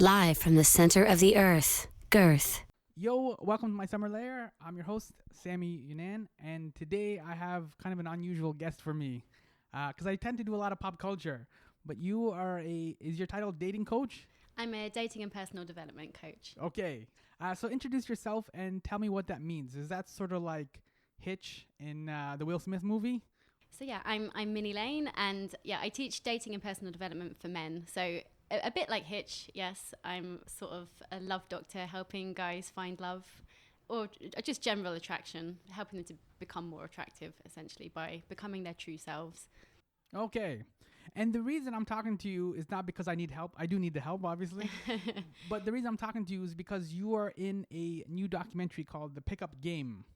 live from the center of the earth, Girth. Yo, welcome to my Summer Lair. I'm your host, Sammy Younan, and today I have kind of an unusual guest for me because I tend to do a lot of pop culture. But you are is your title Dating Coach? I'm a dating and personal development coach. Okay. So introduce yourself and tell me what that means. Is that sort of like Hitch in the Will Smith movie? So yeah, I'm Minnie Lane, and yeah, I teach dating and personal development for men. So a bit like Hitch, yes. I'm sort of a love doctor, helping guys find love, or just general attraction, helping them to become more attractive, essentially, by becoming their true selves. Okay. And the reason I'm talking to you is not because I need help. I do need the help, obviously. But the reason I'm talking to you is because you are in a new documentary called The Pickup Game.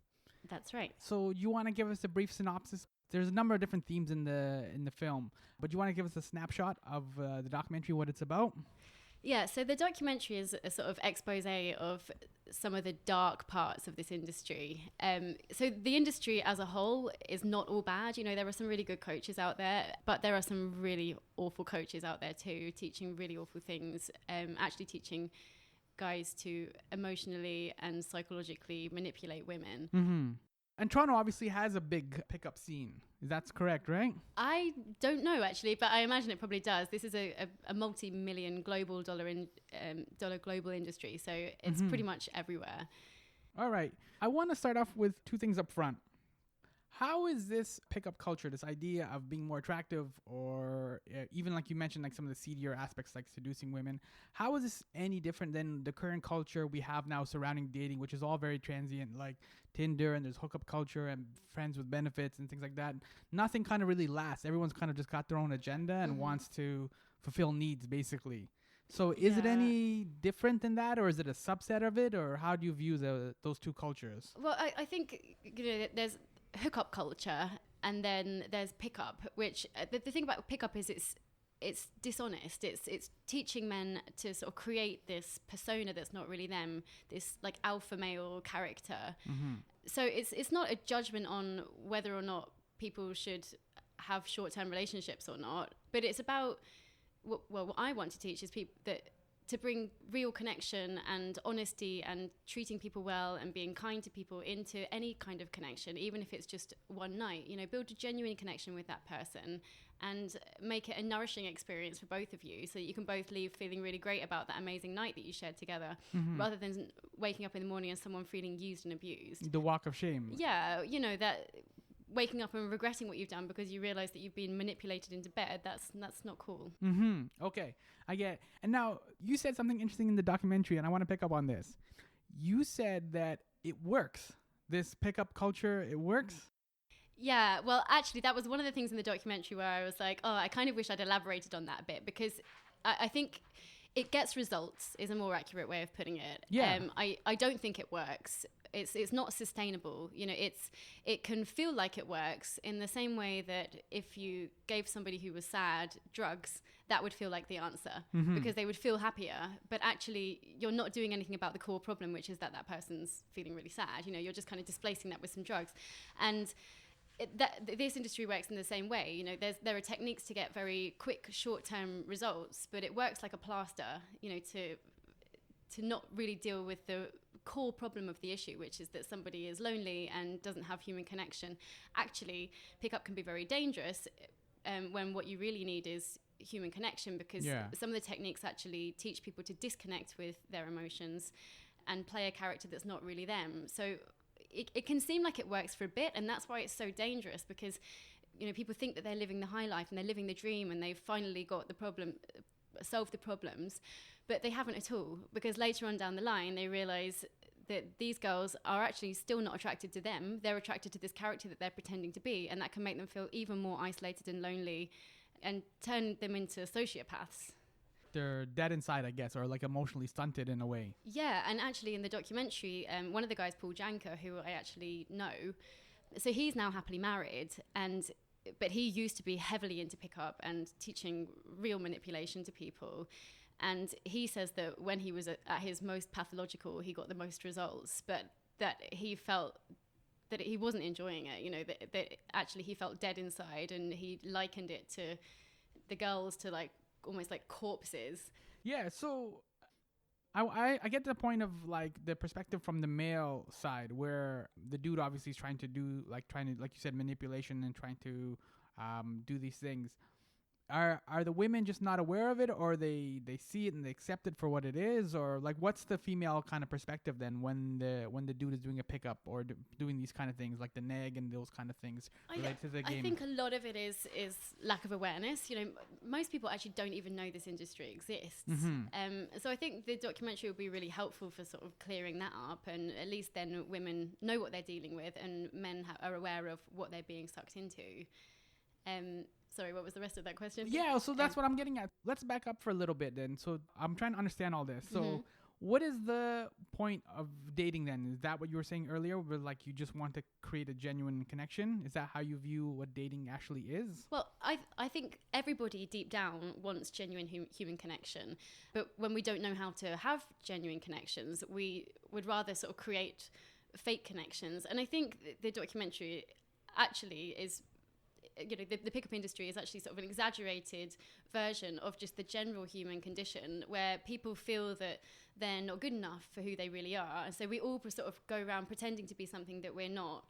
That's right. So you want to give us a brief synopsis? There's a number of different themes in the film, but you want to give us a snapshot of the documentary, what it's about? Yeah, so the documentary is a sort of expose of some of the dark parts of this industry. So the industry as a whole is not all bad. You know, there are some really good coaches out there, but there are some really awful coaches out there too, teaching really awful things, actually teaching guys to emotionally and psychologically manipulate women. Mm-hmm. And Toronto obviously has a big pickup scene. That's correct, right? I don't know, actually, but I imagine it probably does. This is a multi-million global global industry, so it's pretty much everywhere. All right. I want to start off with two things up front. How is this pickup culture, this idea of being more attractive, or even like you mentioned, like some of the seedier aspects like seducing women, how is this any different than the current culture we have now surrounding dating, which is all very transient, like Tinder, and there's hookup culture and friends with benefits and things like that? Nothing kind of really lasts. Everyone's kind of just got their own agenda and wants to fulfill needs, basically. So is it any different than that, or is it a subset of it, or how do you view those two cultures? Well, I think there's hookup culture, and then there's pickup, which the thing about pickup is it's dishonest. It's teaching men to sort of create this persona that's not really them, this like alpha male character. So it's not a judgment on whether or not people should have short-term relationships or not, but it's about what I want to teach is people that to bring real connection and honesty and treating people well and being kind to people into any kind of connection, even if it's just one night. You know, build a genuine connection with that person and make it a nourishing experience for both of you, so that you can both leave feeling really great about that amazing night that you shared together, rather than waking up in the morning and someone feeling used and abused. The walk of shame. Yeah, you know, that waking up and regretting what you've done because you realize that you've been manipulated into bed, that's not cool. Okay, I get it. And now you said something interesting in the documentary, and I want to pick up on this. You said that it works. This pickup culture, it works. Yeah, well, actually, that was one of the things in the documentary where I was like, oh, I kind of wish I'd elaborated on that a bit, because I think it gets results is a more accurate way of putting it. Yeah. I don't think it works. It's not sustainable. You know, it can feel like it works in the same way that if you gave somebody who was sad drugs, that would feel like the answer, because they would feel happier. But actually, you're not doing anything about the core problem, which is that person's feeling really sad. You know, you're just kind of displacing that with some drugs. And this industry works in the same way. You know, there are techniques to get very quick, short-term results, but it works like a plaster, you know, to not really deal with the core problem of the issue, which is that somebody is lonely and doesn't have human connection. Actually, pickup can be very dangerous when what you really need is human connection, because some of the techniques actually teach people to disconnect with their emotions and play a character that's not really them. So it can seem like it works for a bit, and that's why it's so dangerous, because, you know, people think that they're living the high life and they're living the dream and they've finally got the problem, solved the problems, but they haven't at all, because later on down the line they realize that these girls are actually still not attracted to them. They're attracted to this character that they're pretending to be, and that can make them feel even more isolated and lonely and turn them into sociopaths. They're dead inside, I guess, or like emotionally stunted in a way. Yeah, and actually in the documentary, one of the guys, Paul Janker, who I actually know, so he's now happily married, but he used to be heavily into pickup and teaching real manipulation to people. And he says that when he was at his most pathological, he got the most results, but that he felt that he wasn't enjoying it, you know, that actually he felt dead inside, and he likened it to the girls to like almost like corpses. Yeah, so I get the point of like the perspective from the male side, where the dude obviously is trying to do like you said, manipulation and trying to do these things. Are the women just not aware of it, or they see it and they accept it for what it is, or like what's the female kind of perspective then when the dude is doing a pickup or doing these kind of things like the neg and those kind of things related to the game? I think a lot of it is lack of awareness. You know, most people actually don't even know this industry exists. So I think the documentary will be really helpful for sort of clearing that up, and at least then women know what they're dealing with, and men are aware of what they're being sucked into. Sorry, what was the rest of that question? Yeah, so that's what I'm getting at. Let's back up for a little bit then. So I'm trying to understand all this. So what is the point of dating then? Is that what you were saying earlier, where like you just want to create a genuine connection? Is that how you view what dating actually is? Well, I think everybody deep down wants genuine human connection. But when we don't know how to have genuine connections, we would rather sort of create fake connections. And I think the documentary actually is, you know, the pickup industry is actually sort of an exaggerated version of just the general human condition, where people feel that they're not good enough for who they really are. And so we all sort of go around pretending to be something that we're not,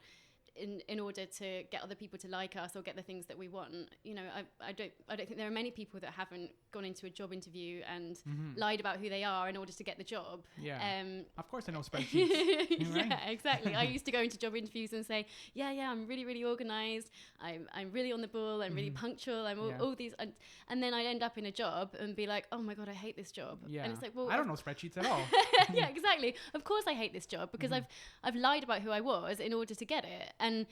in order to get other people to like us or get the things that we want. You know, I don't think there are many people that haven't gone into a job interview and lied about who they are in order to get the job. Yeah. Of course I know spreadsheets. Yeah, exactly. I used to go into job interviews and say, yeah, I'm really, really organized. I'm really on the ball. I'm really punctual. I'm all these. And then I'd end up in a job and be like, oh my God, I hate this job. Yeah. And it's like, well, I don't know spreadsheets at all. Yeah, exactly. Of course I hate this job because I've lied about who I was in order to get it. And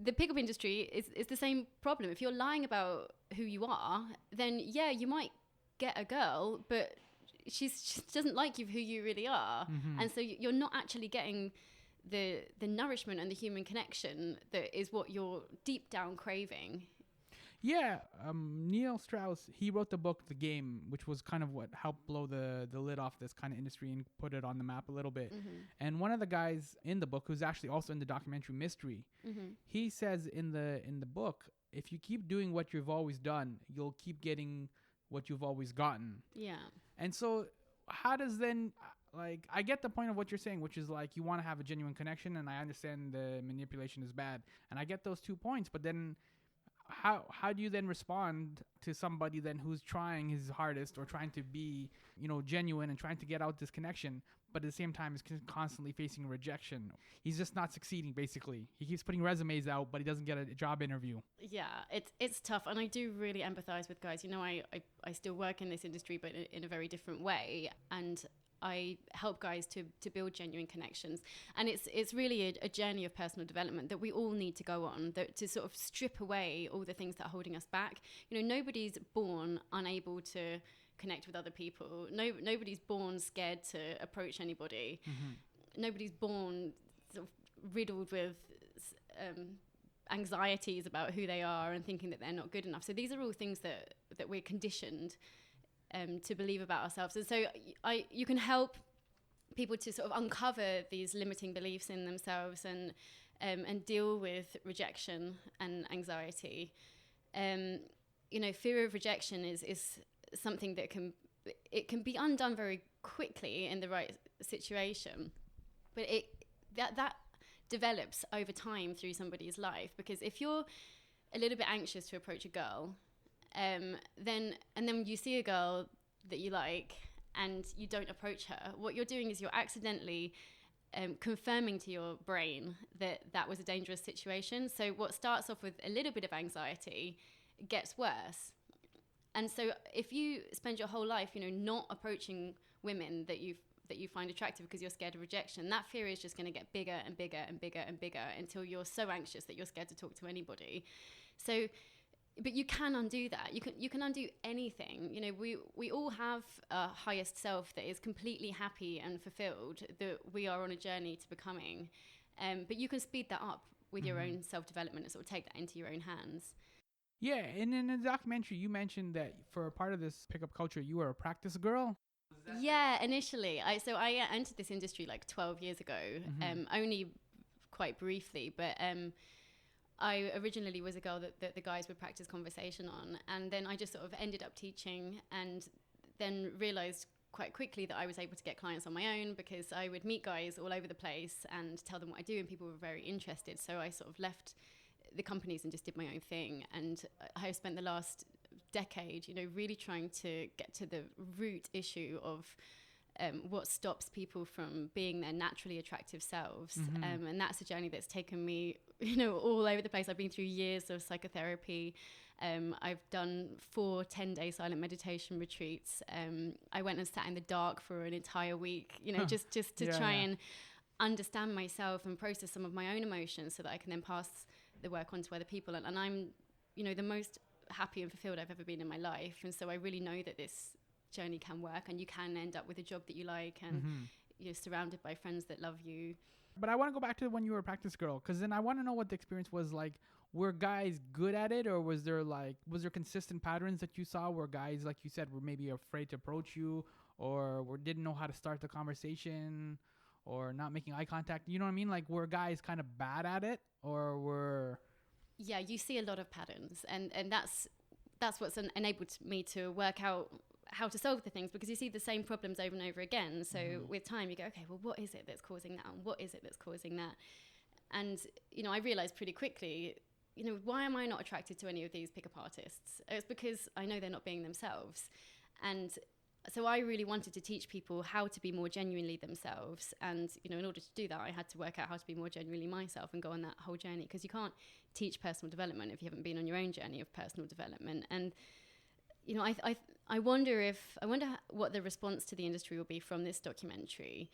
the pickup industry is the same problem. If you're lying about who you are, then yeah, you might get a girl, but she doesn't like you for who you really are. And so you're not actually getting the nourishment and the human connection that is what you're deep down craving. Yeah, Neil Strauss, he wrote the book The Game, which was kind of what helped blow the lid off this kind of industry and put it on the map a little bit. And one of the guys in the book, who's actually also in the documentary Mystery, he says in the book, if you keep doing what you've always done, you'll keep getting what you've always gotten. Yeah. And so how does then, like, I get the point of what you're saying, which is like you want to have a genuine connection, and I understand the manipulation is bad, and I get those 2 points, but then how do you then respond to somebody then who's trying his hardest or trying to be, you know, genuine and trying to get out this connection, but at the same time is constantly facing rejection? He's just not succeeding, basically. He keeps putting resumes out, but he doesn't get a job interview. Yeah, it's tough, and I do really empathize with guys. You know, I still work in this industry, but in a very different way, and I help guys to build genuine connections. And it's really a journey of personal development that we all need to go on, to sort of strip away all the things that are holding us back. You know, nobody's born unable to connect with other people. Nobody's born scared to approach anybody. Nobody's born sort of riddled with anxieties about who they are and thinking that they're not good enough. So these are all things that we're conditioned to believe about ourselves. And so you can help people to sort of uncover these limiting beliefs in themselves and deal with rejection and anxiety. You know, fear of rejection is something that can be undone very quickly in the right situation, but that develops over time through somebody's life. Because if you're a little bit anxious to approach a girl, then you see a girl that you like and you don't approach her, what you're doing is you're accidentally confirming to your brain that was a dangerous situation. So what starts off with a little bit of anxiety gets worse. And so if you spend your whole life, you know, not approaching women that you find attractive because you're scared of rejection, that fear is just going to get bigger and bigger and bigger and bigger until you're so anxious that you're scared to talk to anybody. So, but you can undo that. You can undo anything. You know, we all have a highest self that is completely happy and fulfilled, that we are on a journey to becoming. But you can speed that up with your own self-development and sort of take that into your own hands. Yeah, and in the documentary, you mentioned that for a part of this pickup culture, you were a practice girl. Yeah, initially. I entered this industry like 12 years ago, only quite briefly, but I originally was a girl that the guys would practice conversation on, and then I just sort of ended up teaching, and then realized quite quickly that I was able to get clients on my own, because I would meet guys all over the place and tell them what I do, and people were very interested. So I sort of left the companies and just did my own thing. And I spent the last decade, really trying to get to the root issue of what stops people from being their naturally attractive selves. And that's a journey that's taken me, all over the place. I've been through years of psychotherapy. I've done 4 10-day silent meditation retreats. I went and sat in the dark for an entire week, just to try and understand myself and process some of my own emotions so that I can then pass the work on to other people. And I'm, the most happy and fulfilled I've ever been in my life. And so I really know that this journey can work, and you can end up with a job that you like, and you're surrounded by friends that love you. But I want to go back to when you were a practice girl, because then I want to know what the experience was like. Were guys good at it, or was there consistent patterns that you saw where guys, like you said, were maybe afraid to approach you, or didn't know how to start the conversation, or not making eye contact? You know what I mean? Like, were guys kind of bad at it, or were... Yeah, you see a lot of patterns, and that's what's enabled me to work out how to solve the things, because you see the same problems over and over again. So with time you go, okay, well, what is it that's causing that, and what is it that's causing that? And I realized pretty quickly, why am I not attracted to any of these pickup artists? It's because I know they're not being themselves. And so I really wanted to teach people how to be more genuinely themselves. And in order to do that, I had to work out how to be more genuinely myself and go on that whole journey, because you can't teach personal development if you haven't been on your own journey of personal development. And I wonder what the response to the industry will be from this documentary.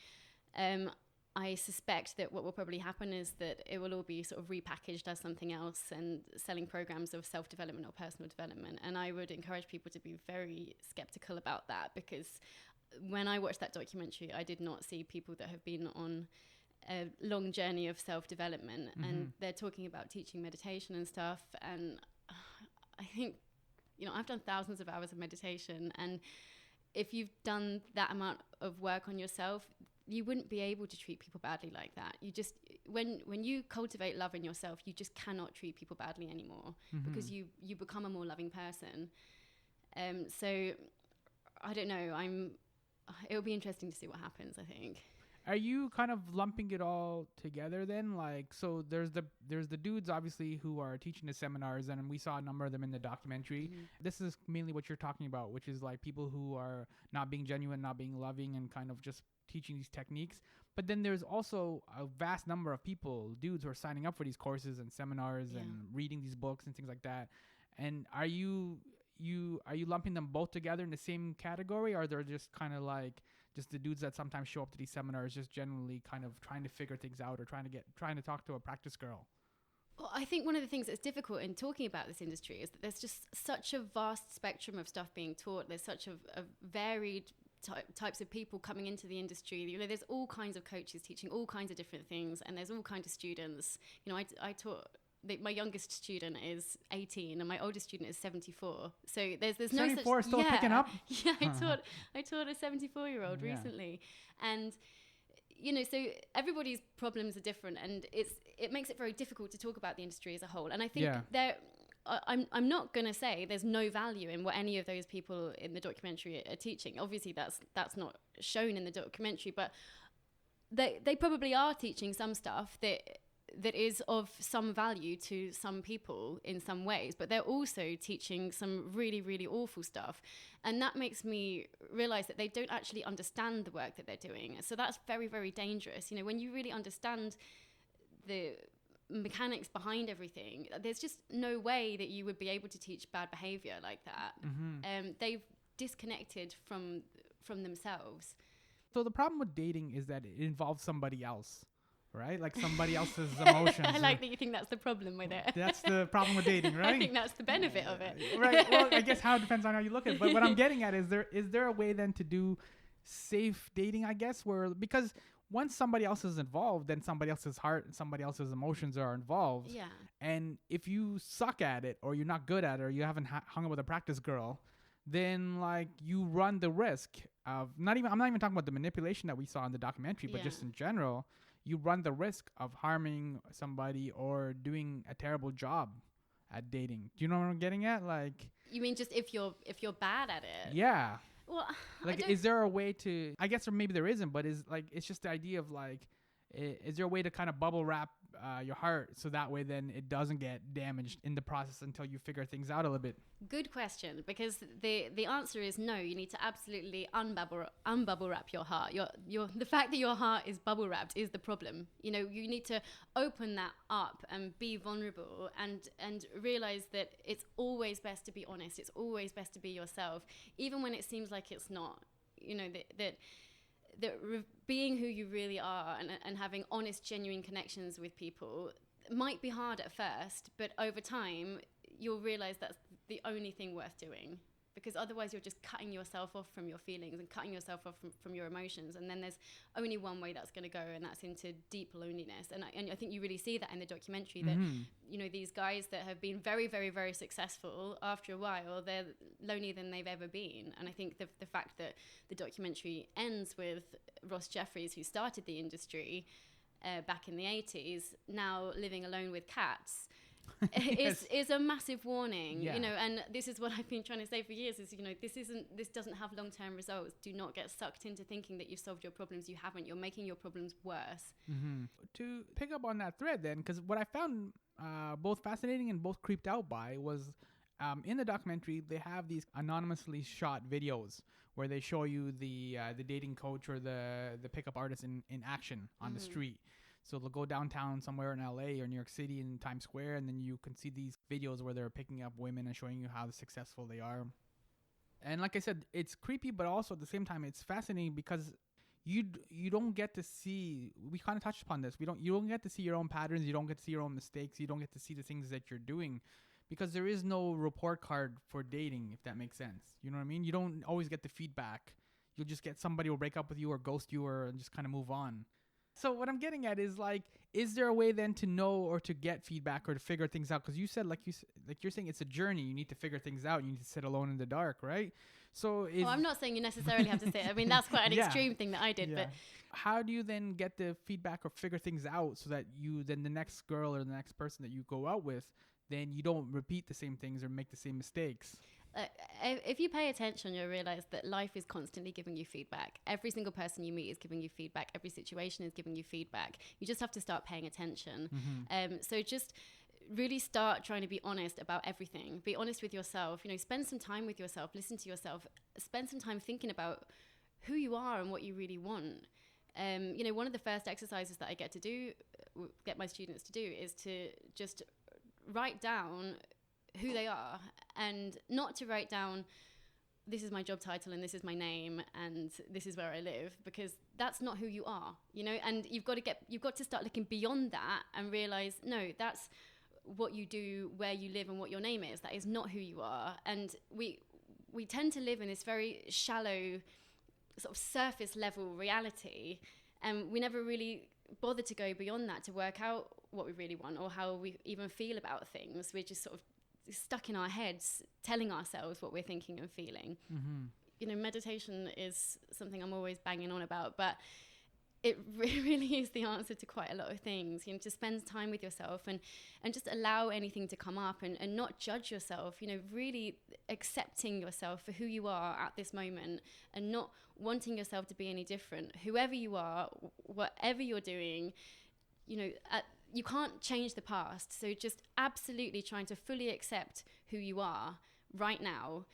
I suspect that what will probably happen is that it will all be sort of repackaged as something else and selling programs of self-development or personal development. And I would encourage people to be very skeptical about that, because when I watched that documentary, I did not see people that have been on a long journey of self-development, and they're talking about teaching meditation and stuff. And I think, I've done thousands of hours of meditation, and if you've done that amount of work on yourself, you wouldn't be able to treat people badly like that. You just, when you cultivate love in yourself, you just cannot treat people badly anymore, because you become a more loving person. So I don't know, it'll be interesting to see what happens, I think. Are you kind of lumping it all together then? Like, so there's the dudes obviously who are teaching the seminars, and we saw a number of them in the documentary. This is mainly what you're talking about, which is like people who are not being genuine, not being loving, and kind of just teaching these techniques. But then there's also a vast number of people, dudes, who are signing up for these courses and seminars and reading these books and things like that. And are you lumping them both together in the same category, or are they just kind of like just the dudes that sometimes show up to these seminars just generally kind of trying to figure things out, or trying to talk to a practice girl? Well, I think one of the things that's difficult in talking about this industry is that there's just such a vast spectrum of stuff being taught. There's such a varied types of people coming into the industry. There's all kinds of coaches teaching all kinds of different things, and there's all kinds of students. I taught... my youngest student is 18 and my oldest student is 74. So there's no 74 such... still picking up? Yeah, I taught a 74-year-old recently. And, so everybody's problems are different, and it makes it very difficult to talk about the industry as a whole. And I think I'm not going to say there's no value in what any of those people in the documentary are teaching. Obviously, that's not shown in the documentary, but they probably are teaching some stuff that is of some value to some people in some ways, but they're also teaching some really, really awful stuff. And that makes me realize that they don't actually understand the work that they're doing. So that's very, very dangerous. When you really understand the mechanics behind everything, there's just no way that you would be able to teach bad behavior like that. They've disconnected from themselves. So the problem with dating is that it involves somebody else, right? Like somebody else's emotions. I like that you think that's the problem with it. That's the problem with dating, right? I think that's the benefit of it. Right. Well, I guess how it depends on how you look at it. But what I'm getting at is there a way then to do safe dating, I guess, because once somebody else is involved, then somebody else's heart and somebody else's emotions are involved. Yeah. And if you suck at it, or you're not good at it, or you haven't hung out with a practice girl, then like you run the risk of I'm not even talking about the manipulation that we saw in the documentary, but just in general, you run the risk of harming somebody or doing a terrible job at dating. Do you know what I'm getting at? Like, you mean just if you're bad at it? Yeah. Well, Like, is there a way to, I guess, or maybe there isn't, but is like, it's just the idea of like, is there a way to kind of bubble wrap your heart so that way then it doesn't get damaged in the process until you figure things out a little bit? Good question, because the answer is no. You need to absolutely unbubble wrap your heart. The fact that your heart is bubble wrapped is the problem. You know, you need to open that up and be vulnerable and realize that it's always best to be honest. It's always best to be yourself, even when it seems like it's not. You know, that being who you really are and having honest, genuine connections with people might be hard at first, but over time you'll realize that's the only thing worth doing, because otherwise you're just cutting yourself off from your feelings and cutting yourself off from your emotions, and then there's only one way that's going to go, and that's into deep loneliness. And I think you really see that in the documentary, that you know, these guys that have been very, very, very successful, after a while they're lonelier than they've ever been. And I think the fact that the documentary ends with Ross Jeffries, who started the industry back in the 80s, now living alone with cats, is a massive warning. You know, and this is what I've been trying to say for years, is, you know, this doesn't have long-term results. Do not get sucked into thinking that you've solved your problems. You haven't. You're making your problems worse. To pick up on that thread then, because what I found both fascinating and both creeped out by was, in the documentary they have these anonymously shot videos where they show you the dating coach or the pickup artist in action on the street. So they'll go downtown somewhere in LA or New York City in Times Square, and then you can see these videos where they're picking up women and showing you how successful they are. And like I said, it's creepy, but also at the same time, it's fascinating because you don't get to see, we kind of touched upon this, you don't get to see your own patterns, you don't get to see your own mistakes, you don't get to see the things that you're doing, because there is no report card for dating, if that makes sense. You know what I mean? You don't always get the feedback. You'll just get somebody will break up with you or ghost you or just kind of move on. So what I'm getting at is, like, is there a way then to know or to get feedback or to figure things out? Because you said, like you're saying, it's a journey. You need to figure things out. You need to sit alone in the dark, right? So I'm not saying you necessarily have to sit. I mean, that's quite an extreme thing that I did. But how do you then get the feedback or figure things out so that you then the next girl or the next person that you go out with, then you don't repeat the same things or make the same mistakes? If you pay attention, you'll realize that life is constantly giving you feedback. Every single person you meet is giving you feedback. Every situation is giving you feedback. You just have to start paying attention. So just really start trying to be honest about everything. Be honest with yourself. You know, spend some time with yourself. Listen to yourself. Spend some time thinking about who you are and what you really want. You know, one of the first exercises that I get my students to do, is to just write down who they are, and not to write down, this is my job title and this is my name and this is where I live, because that's not who you are, you know. And you've got to start looking beyond that and realize, no, that's what you do, where you live, and what your name is. That is not who you are. And we tend to live in this very shallow, sort of surface level reality, and we never really bother to go beyond that to work out what we really want or how we even feel about things. We're just sort of stuck in our heads telling ourselves what we're thinking and feeling. You know, meditation is something I'm always banging on about, but it really is the answer to quite a lot of things. You know, to spend time with yourself and just allow anything to come up and not judge yourself. You know, really accepting yourself for who you are at this moment and not wanting yourself to be any different. Whoever you are, whatever you're doing, you know, you can't change the past. So just absolutely trying to fully accept who you are right now.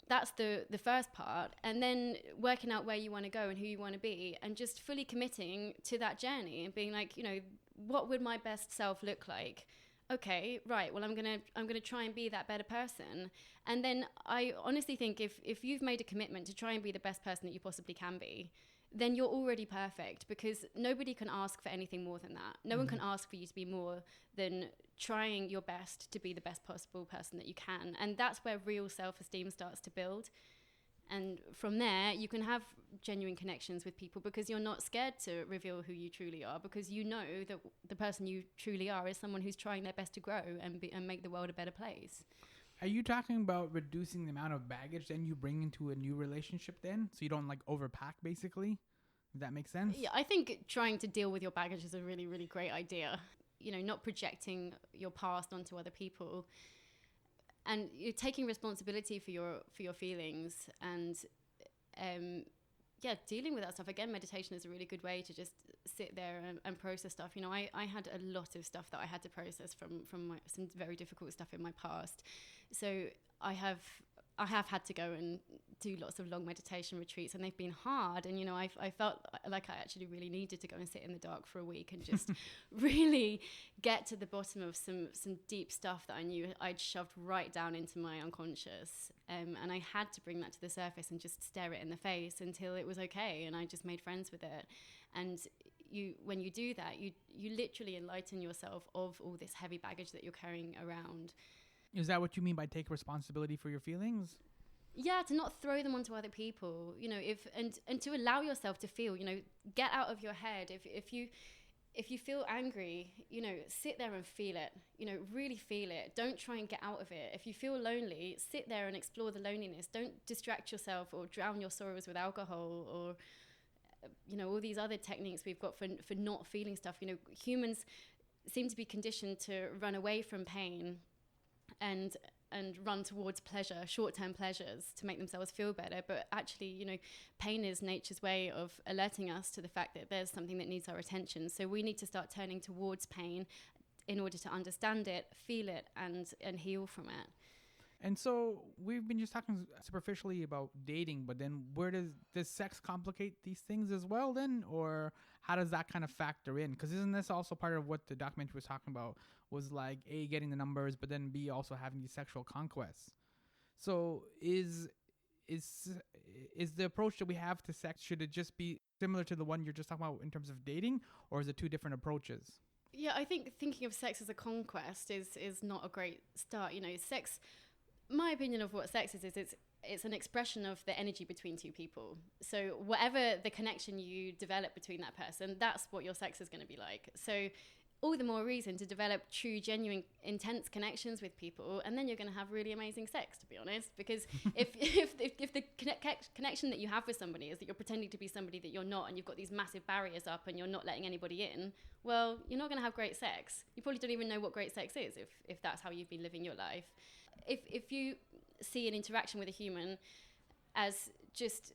That's the first part. And then working out where you want to go and who you want to be, and just fully committing to that journey and being like, you know, what would my best self look like? Okay, right. Well, I'm going to try and be that better person. And then I honestly think if you've made a commitment to try and be the best person that you possibly can be, then you're already perfect, because nobody can ask for anything more than that. No one can ask for you to be more than trying your best to be the best possible person that you can. And that's where real self-esteem starts to build. And from there, you can have genuine connections with people, because you're not scared to reveal who you truly are, because you know that the person you truly are is someone who's trying their best to grow and make the world a better place. Are you talking about reducing the amount of baggage then you bring into a new relationship then? So you don't like overpack, basically? If that makes sense? Yeah, I think trying to deal with your baggage is a really, really great idea. You know, not projecting your past onto other people. And you're taking responsibility for your feelings and dealing with that stuff. Again, meditation is a really good way to just sit there and process stuff. You know, I had a lot of stuff that I had to process from some very difficult stuff in my past. So I have had to go and do lots of long meditation retreats, and they've been hard. And, you know, I felt like I actually really needed to go and sit in the dark for a week and just really get to the bottom of some deep stuff that I knew I'd shoved right down into my unconscious. And I had to bring that to the surface and just stare it in the face until it was okay. And I just made friends with it. And when you do that, you literally enlighten yourself of all this heavy baggage that you're carrying around. Is that what you mean by take responsibility for your feelings? Yeah, to not throw them onto other people, you know, and to allow yourself to feel, you know, get out of your head. If you feel angry, you know, sit there and feel it, you know, really feel it. Don't try and get out of it. If you feel lonely, sit there and explore the loneliness. Don't distract yourself or drown your sorrows with alcohol or, you know, all these other techniques we've got for not feeling stuff. You know, humans seem to be conditioned to run away from pain and run towards pleasure, short-term pleasures to make themselves feel better. But actually, you know, pain is nature's way of alerting us to the fact that there's something that needs our attention. So we need to start turning towards pain in order to understand it, feel it, and heal from it. And so we've been just talking superficially about dating, but then where does sex complicate these things as well then? Or how does that kind of factor in? Because isn't this also part of what the documentary was talking about, was like A, getting the numbers, but then B, also having these sexual conquests. So is the approach that we have to sex, should it just be similar to the one you're just talking about in terms of dating, or is it two different approaches? Yeah, I think thinking of sex as a conquest is not a great start. You know, sex, my opinion of what sex is it's an expression of the energy between two people. So whatever the connection you develop between that person, that's what your sex is going to be like. So all the more reason to develop true, genuine, intense connections with people, and then you're going to have really amazing sex, to be honest. Because if the connection that you have with somebody is that you're pretending to be somebody that you're not, and you've got these massive barriers up and you're not letting anybody in, well, you're not going to have great sex. You probably don't even know what great sex is if that's how you've been living your life. If you see an interaction with a human as just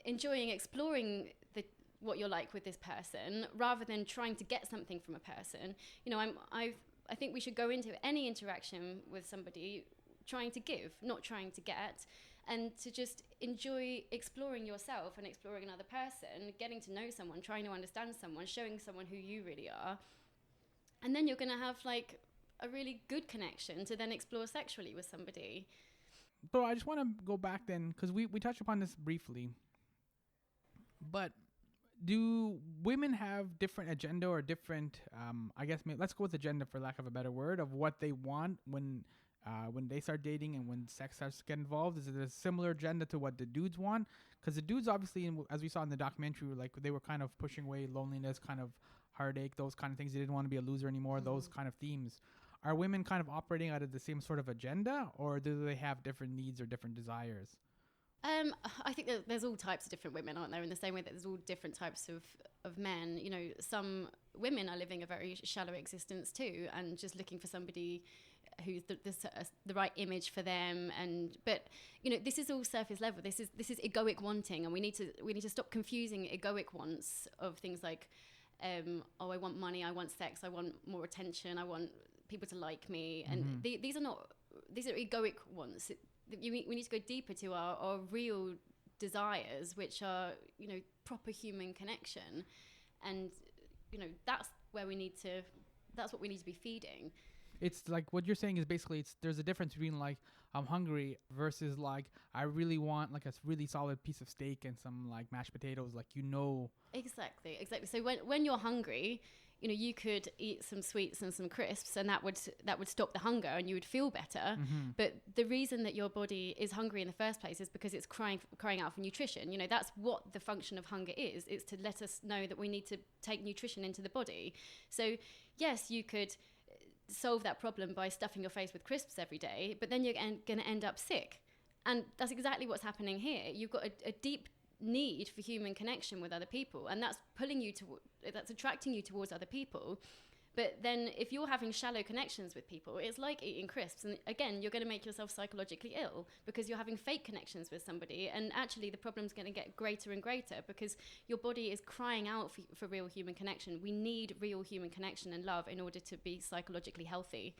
enjoying exploring what you're like with this person, rather than trying to get something from a person, you know, I think we should go into any interaction with somebody trying to give, not trying to get, and to just enjoy exploring yourself and exploring another person, getting to know someone, trying to understand someone, showing someone who you really are. And then you're going to have like a really good connection to then explore sexually with somebody. But I just want to go back then, because we touched upon this briefly, but do women have different agenda or different, I guess, let's go with agenda for lack of a better word, of what they want when they start dating and when sex starts to get involved? Is it a similar agenda to what the dudes want? Because the dudes, obviously, as we saw in the documentary, like they were kind of pushing away loneliness, kind of heartache, those kind of things. They didn't want to be a loser anymore, those kind of themes. Are women kind of operating out of the same sort of agenda, or do they have different needs or different desires? I think that there's all types of different women, aren't there? In the same way that there's all different types of men. You know, some women are living a very shallow existence too, and just looking for somebody who's the right image for them. But you know, this is all surface level. This is egoic wanting, and we need to stop confusing egoic wants of things like, oh, I want money, I want sex, I want more attention, I want people to like me, and these are egoic wants. We need to go deeper to our real desires, which are, you know, proper human connection, and you know, that's what we need to be feeding. It's like what you're saying is basically there's a difference between like I'm hungry versus like I really want like a really solid piece of steak and some like mashed potatoes, like, you know. Exactly. So when you're hungry, you know, you could eat some sweets and some crisps, and that would stop the hunger, and you would feel better. But the reason that your body is hungry in the first place is because it's crying out for nutrition. You know, that's what the function of hunger is. It's to let us know that we need to take nutrition into the body. So yes, you could solve that problem by stuffing your face with crisps every day, but then you're going to end up sick. And that's exactly what's happening here. You've got a deep need for human connection with other people, and that's attracting you towards other people. But then if you're having shallow connections with people, it's like eating crisps. And again, you're going to make yourself psychologically ill because you're having fake connections with somebody. And actually the problem's going to get greater and greater because your body is crying out for real human connection. We need real human connection and love in order to be psychologically healthy.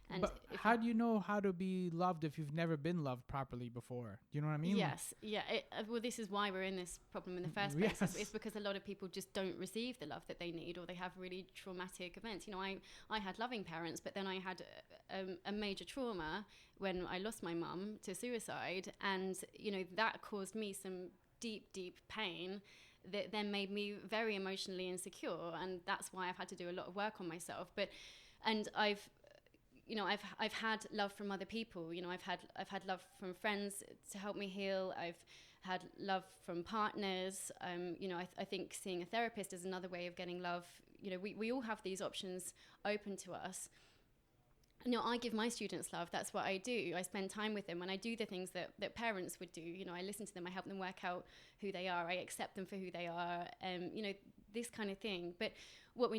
And but how do you know how to be loved if you've never been loved properly before? Do you know what I mean? Yes. Yeah. Well, this is why we're in this problem in the first place. Yes. It's because a lot of people just don't receive the love that they need, or they have really traumatic events. You know, I had loving parents, but then I had a major trauma when I lost my mum to suicide. And, you know, that caused me some deep, deep pain that then made me very emotionally insecure. And that's why I've had to do a lot of work on myself. And I've had love from other people. You know, I've had love from friends to help me heal. I've had love from partners. You know, I think seeing a therapist is another way of getting love. You know, we all have these options open to us. You know, I give my students love. That's what I do. I spend time with them, and I do the things that parents would do. You know, I listen to them. I help them work out who they are. I accept them for who they are. You know, this kind of thing. But what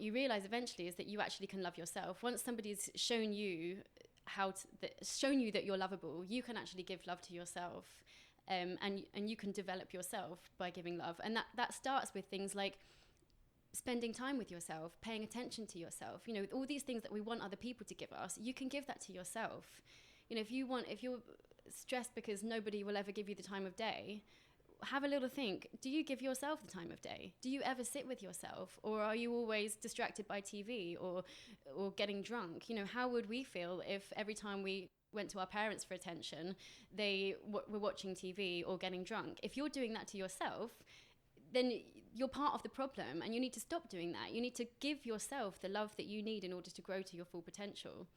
you realize eventually is that you actually can love yourself. Once somebody's shown you that you're lovable, you can actually give love to yourself, and you can develop yourself by giving love. And that starts with things like spending time with yourself, paying attention to yourself. You know, all these things that we want other people to give us, you can give that to yourself. You know, if you're stressed because nobody will ever give you the time of day, have a little think. Do you give yourself the time of day? Do you ever sit with yourself? Or are you always distracted by TV or getting drunk? You know, how would we feel if every time we went to our parents for attention, they were watching TV or getting drunk? If you're doing that to yourself, then you're part of the problem, and you need to stop doing that. You need to give yourself the love that you need in order to grow to your full potential.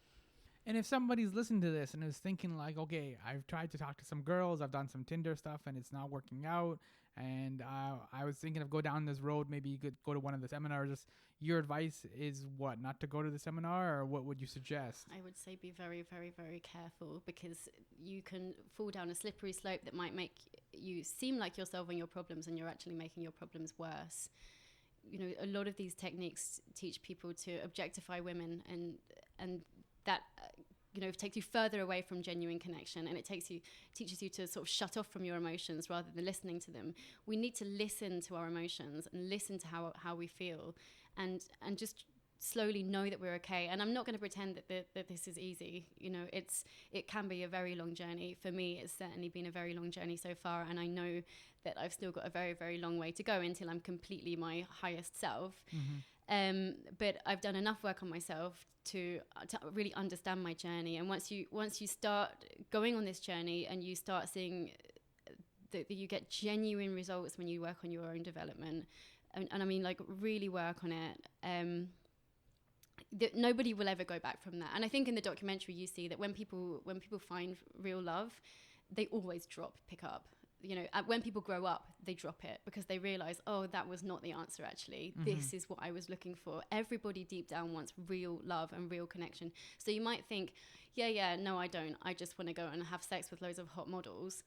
And if somebody's listening to this and is thinking like, okay, I've tried to talk to some girls, I've done some Tinder stuff and it's not working out, and I was thinking of go down this road, maybe you could go to one of the seminars. Your advice is what? Not to go to the seminar, or what would you suggest? I would say be very, very, very careful, because you can fall down a slippery slope that might make you seem like you're solving your problems and you're actually making your problems worse. You know, a lot of these techniques teach people to objectify women, and that you know, takes you further away from genuine connection, and it teaches you to sort of shut off from your emotions rather than listening to them. We need to listen to our emotions and listen to how we feel, and just slowly know that we're okay. And I'm not going to pretend that this is easy. You know, it can be a very long journey. For me, it's certainly been a very long journey so far, and I know that I've still got a very, very long way to go until I'm completely my highest self. Mm-hmm. But I've done enough work on myself to really understand my journey. And once you start going on this journey and you start seeing that you get genuine results when you work on your own development, and I mean, like, really work on it, that nobody will ever go back from that. And I think in the documentary you see that when people find real love, they always pick up. You know, when people grow up, they drop it because they realize, oh, that was not the answer, actually. Mm-hmm. This is what I was looking for. Everybody deep down wants real love and real connection. So you might think, no, I don't. I just want to go and have sex with loads of hot models.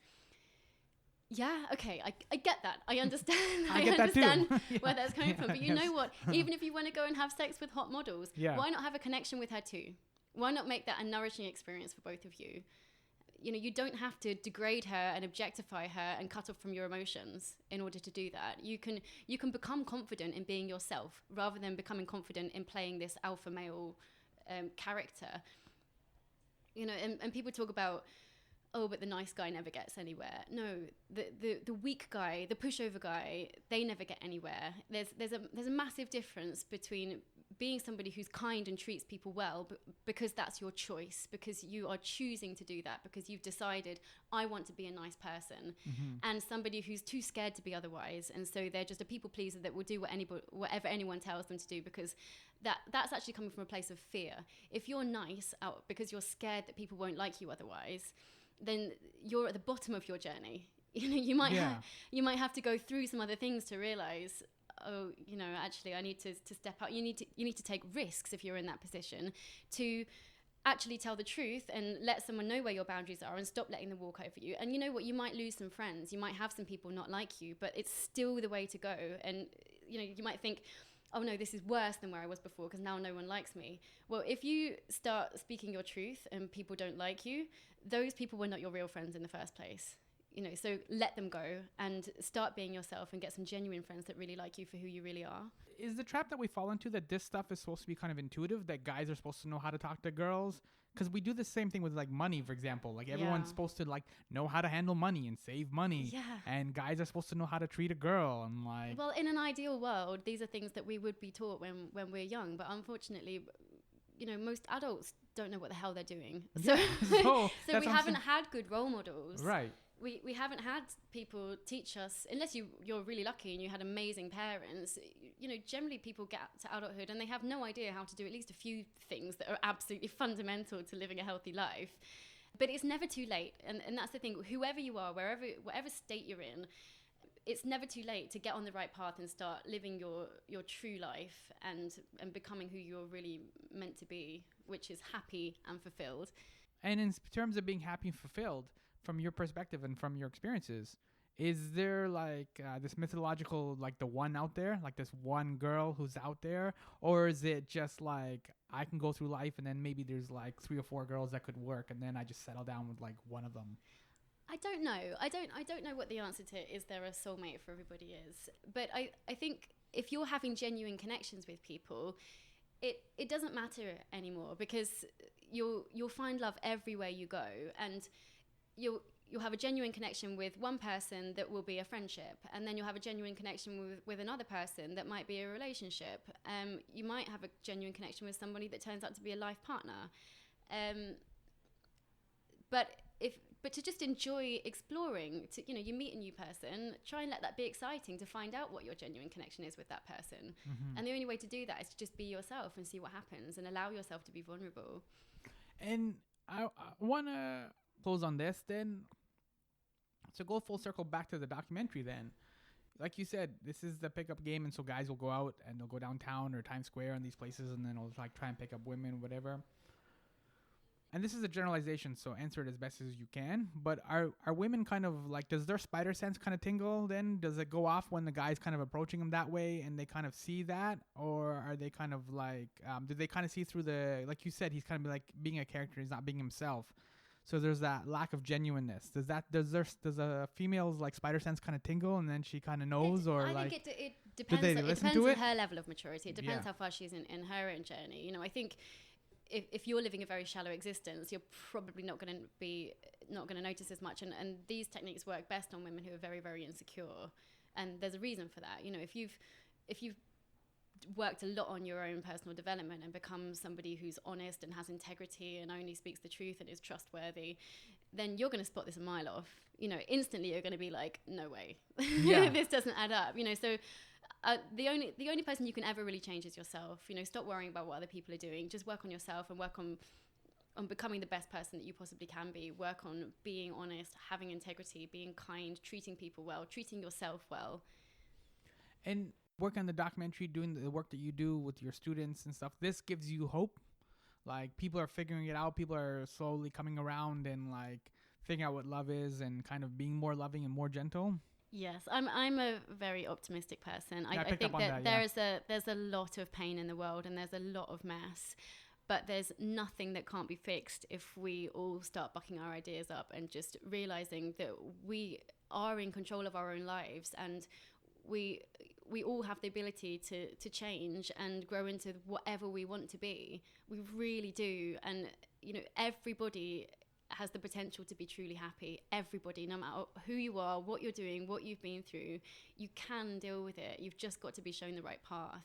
Yeah, okay, I get that. I understand. I understand where that's coming from. But you know what? Even if you want to go and have sex with hot models, why not have a connection with her too? Why not make that a nourishing experience for both of you? You know, you don't have to degrade her and objectify her and cut off from your emotions in order to do that. You can become confident in being yourself rather than becoming confident in playing this alpha male character. You know, and people talk about, oh, but the nice guy never gets anywhere. No, the weak guy, the pushover guy, they never get anywhere. There's a massive difference between being somebody who's kind and treats people well, but because that's your choice, because you are choosing to do that, because you've decided, I want to be a nice person, mm-hmm. and somebody who's too scared to be otherwise, and so they're just a people pleaser that will do whatever anyone tells them to do, because that's actually coming from a place of fear. If you're nice out because you're scared that people won't like you otherwise, then you're at the bottom of your journey. You know, you might have to go through some other things to realize, oh, you know, actually I need to step up. You need to take risks if you're in that position to actually tell the truth and let someone know where your boundaries are and stop letting them walk over you. And you know what, you might lose some friends, you might have some people not like you, but it's still the way to go. And you know, you might think, oh no, this is worse than where I was before because now no one likes me. Well, if you start speaking your truth and people don't like you, those people were not your real friends in the first place. You know, so let them go and start being yourself and get some genuine friends that really like you for who you really are. Is the trap that we fall into that this stuff is supposed to be kind of intuitive, that guys are supposed to know how to talk to girls? Because we do the same thing with like money, for example. Like everyone's supposed to like know how to handle money and save money. Yeah. And guys are supposed to know how to treat a girl and like. Well, in an ideal world, these are things that we would be taught when we're young. But unfortunately, you know, most adults don't know what the hell they're doing. So, so we haven't had good role models. Right. We haven't had people teach us, unless you're really lucky and you had amazing parents. You know, generally people get to adulthood and they have no idea how to do at least a few things that are absolutely fundamental to living a healthy life. But it's never too late. And that's the thing. Whoever you are, whatever state you're in, it's never too late to get on the right path and start living your true life and becoming who you're really meant to be, which is happy and fulfilled. And in terms of being happy and fulfilled, from your perspective and from your experiences, is there like this mythological, like the one out there, like this one girl who's out there? Or is it just like I can go through life and then maybe there's like 3 or 4 girls that could work and then I just settle down with like one of them? I don't know. I don't know what the answer to is there a soulmate for everybody is. But I think if you're having genuine connections with people, it doesn't matter anymore because you'll find love everywhere you go, and you'll have a genuine connection with one person that will be a friendship, and then you'll have a genuine connection with another person that might be a relationship. You might have a genuine connection with somebody that turns out to be a life partner. But to just enjoy exploring, you meet a new person, try and let that be exciting to find out what your genuine connection is with that person. Mm-hmm. And the only way to do that is to just be yourself and see what happens and allow yourself to be vulnerable. And I want to close on this then. So go full circle back to the documentary then. Like you said, this is the pickup game, and so guys will go out and they'll go downtown or Times Square and these places, and then they'll like try and pick up women, whatever. And this is a generalization, so answer it as best as you can. But are women kind of like, does their spider sense kind of tingle then? Does it go off when the guy's kind of approaching them that way and they kind of see that? Or are they kind of like, do they kind of see through the, like you said, he's kind of like being a character, he's not being himself. So there's that lack of genuineness. Does a female's like spider sense kind of tingle and then she kind of knows, I think it depends. It depends on her level of maturity. It depends how far she's in her own journey. You know, I think if you're living a very shallow existence, you're probably not going to notice as much. And these techniques work best on women who are very, very insecure. And there's a reason for that. You know, if you've worked a lot on your own personal development and become somebody who's honest and has integrity and only speaks the truth and is trustworthy, then you're going to spot this a mile off. You know, instantly you're going to be like, no way, this doesn't add up. You know, so the only person you can ever really change is yourself. You know, stop worrying about what other people are doing. Just work on yourself and work on becoming the best person that you possibly can be. Work on being honest, having integrity, being kind, treating people well, treating yourself well. And work on the documentary, doing the work that you do with your students and stuff, this gives you hope. Like people are figuring it out. People are slowly coming around and like figuring out what love is and kind of being more loving and more gentle. Yes, I'm a very optimistic person. I think that there's a lot of pain in the world and there's a lot of mess, but there's nothing that can't be fixed if we all start bucking our ideas up and just realizing that we are in control of our own lives, and we all have the ability to change and grow into whatever we want to be. We really do. And, you know, everybody has the potential to be truly happy. Everybody, no matter who you are, what you're doing, what you've been through, you can deal with it. You've just got to be shown the right path.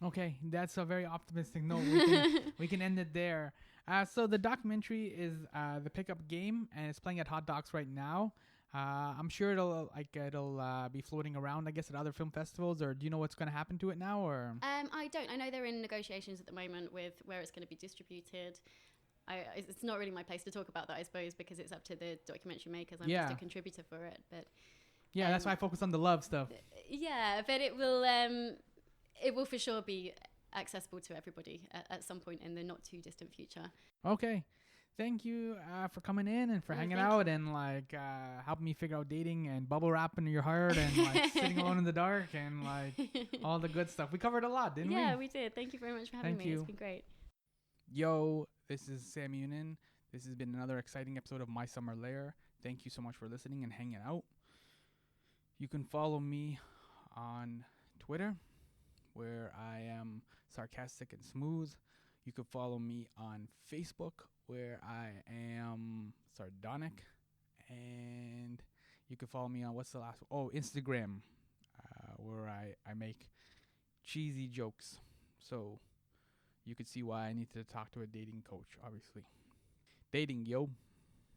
Okay, that's a very optimistic note. We can end it there. So the documentary is The Pickup Game, and it's playing at Hot Docs right now. I'm sure it'll be floating around, I guess, at other film festivals. Or do you know what's going to happen to it now? Or I don't. I know they're in negotiations at the moment with where it's going to be distributed. It's not really my place to talk about that, I suppose, because it's up to the documentary makers. I'm just a contributor for it. But that's why I focus on the love stuff. Yeah, but it will for sure be accessible to everybody at some point in the not too distant future. Okay. Thank you for coming in and for Oh, hanging thank out and like helping me figure out dating and bubble wrapping your heart and like sitting alone in the dark and like all the good stuff. We covered a lot, didn't we? Yeah, we did. Thank you very much for having Thank me. you. It's been great. Yo, this is Sammy Younan. This has been another exciting episode of My Summer Lair. Thank you so much for listening and hanging out. You can follow me on Twitter, where I am sarcastic and smooth. You can follow me on Facebook, where I am sardonic. And you can follow me on Instagram, where I make cheesy jokes. So you could see why I need to talk to a dating coach, obviously. Dating, yo.